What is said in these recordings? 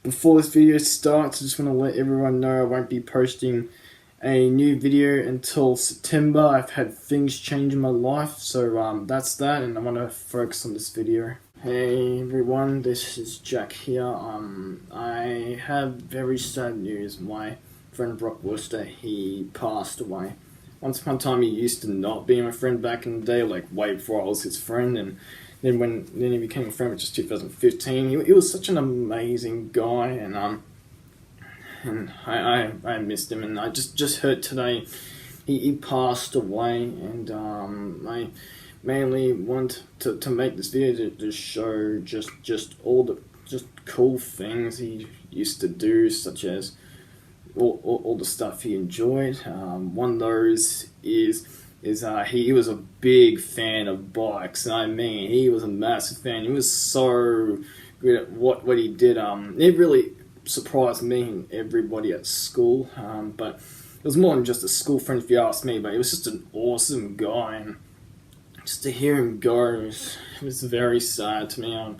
Before this video starts, I just want to let everyone know I won't be posting a new video until September. I've had things change in my life, so that's that, and I want to focus on this video. Hey everyone, this is Jack here. I have very sad news. My friend Brock Worcester, he passed away. Once upon a time, he used to not be my friend back in the day, like way before I was his friend, and then he became a friend, which is 2015. He was such an amazing guy, and I missed him, and I just heard today he passed away, and I mainly want to make this video to show just all the cool things he used to do, such as all the stuff he enjoyed. One of those is he was a big fan of bikes. I mean, he was a massive fan. He was so good at what he did. It really surprised me and everybody at school. But it was more than just a school friend, if you ask me. But he was just an awesome guy, and just to hear him go, it was very sad to me.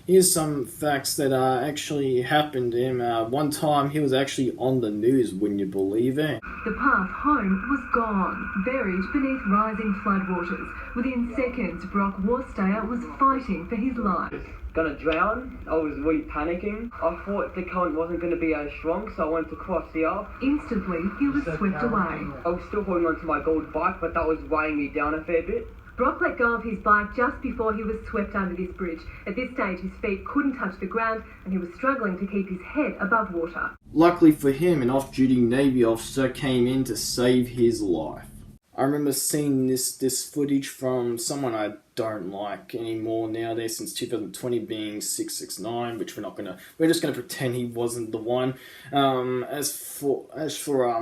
Here's some facts that actually happened to him. One time he was actually on the news, wouldn't you believe it? The path home was gone, buried beneath rising floodwaters. Within seconds, Brock Worcestter was fighting for his life. Gonna drown. I was really panicking. I thought the current wasn't going to be as strong, so I went to cross the arc. Instantly, he was swept away. I was still holding onto my gold bike, but that was weighing me down a fair bit. Brock let go of his bike just before he was swept under this bridge. At this stage, his feet couldn't touch the ground, and he was struggling to keep his head above water. Luckily for him, an off-duty Navy officer came in to save his life. I remember seeing this footage from someone I don't like anymore nowadays, since 2020, being 669, which we're just gonna pretend he wasn't the one. As for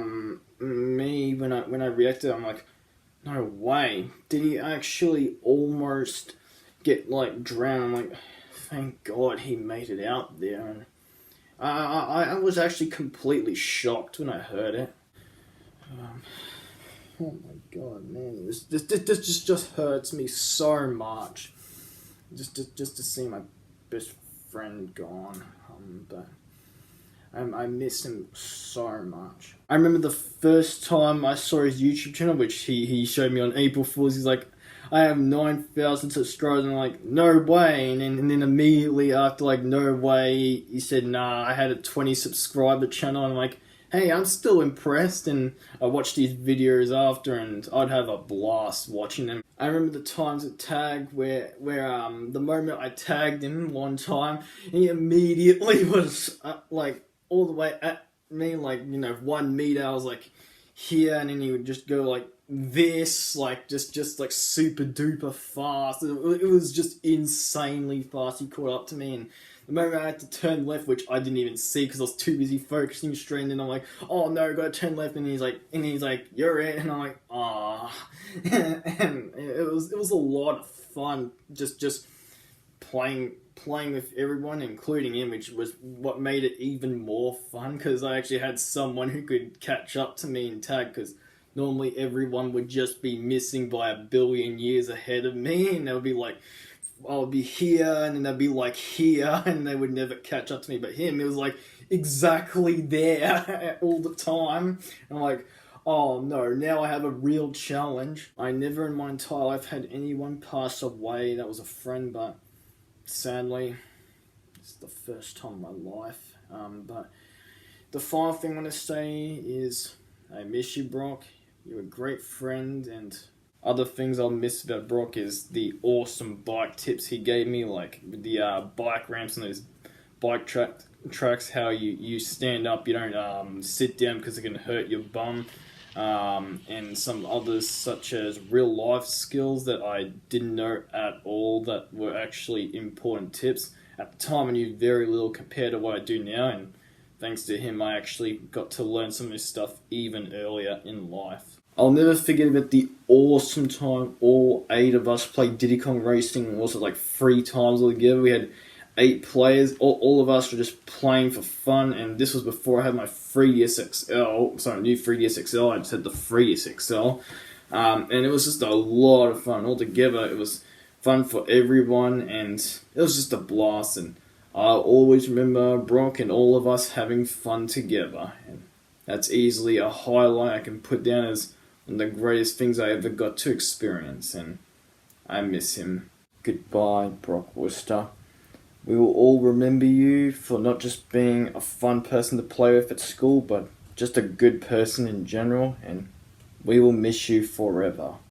me, when I reacted, I'm like, no way. Did he actually almost get drowned? I'm like, thank God he made it out there. And I was actually completely shocked when I heard it. Oh my God, man, this just hurts me so much. Just to see my best friend gone. But I miss him so much. I remember the first time I saw his YouTube channel, which he showed me on April Fool's. He's like, I have 9,000 subscribers, and I'm like, no way. And then immediately after, no way, he said, nah, I had a 20 subscriber channel. And I'm like, hey, I'm still impressed. And I watched his videos after, and I'd have a blast watching them. I remember the times at tag where the moment I tagged him one time, he immediately was all the way at me, 1 meter. I was here, and then he would just go this, just super duper fast. It was just insanely fast. He caught up to me, and the moment I had to turn left, which I didn't even see because I was too busy focusing straight, and then I'm like, oh no, gotta turn left, and he's like, you're it, and I'm like, ah. And it was a lot of fun, just playing with everyone, including him, which was what made it even more fun, because I actually had someone who could catch up to me in tag, because normally everyone would just be missing by a billion years ahead of me, and they would be I would be here, and then they'd be here, and they would never catch up to me. But him, it was exactly there all the time. And I'm like, oh no, now I have a real challenge. I never in my entire life had anyone pass away that was a friend, but sadly, it's the first time in my life. But the final thing I want to say is, I miss you, Brock. You're a great friend, and other things I'll miss about Brock is the awesome bike tips he gave me, with the bike ramps and those bike tracks, how you stand up, you don't sit down because it can hurt your bum, and some others such as real life skills that I didn't know at all that were actually important tips. At the time I knew very little compared to what I do now, and thanks to him I actually got to learn some of this stuff even earlier in life. I'll never forget about the awesome time all 8 of us played Diddy Kong Racing. Was it 3 times altogether? We had 8 players. All of us were just playing for fun, and this was before I had my 3DS XL. Sorry, new 3DS XL. I just had the 3DS XL. And it was just a lot of fun. Altogether, it was fun for everyone, and it was just a blast. And I'll always remember Brock and all of us having fun together. And that's easily a highlight I can put down as one of the greatest things I ever got to experience, and I miss him. Goodbye, Brock Worcester. We will all remember you for not just being a fun person to play with at school, but just a good person in general, and we will miss you forever.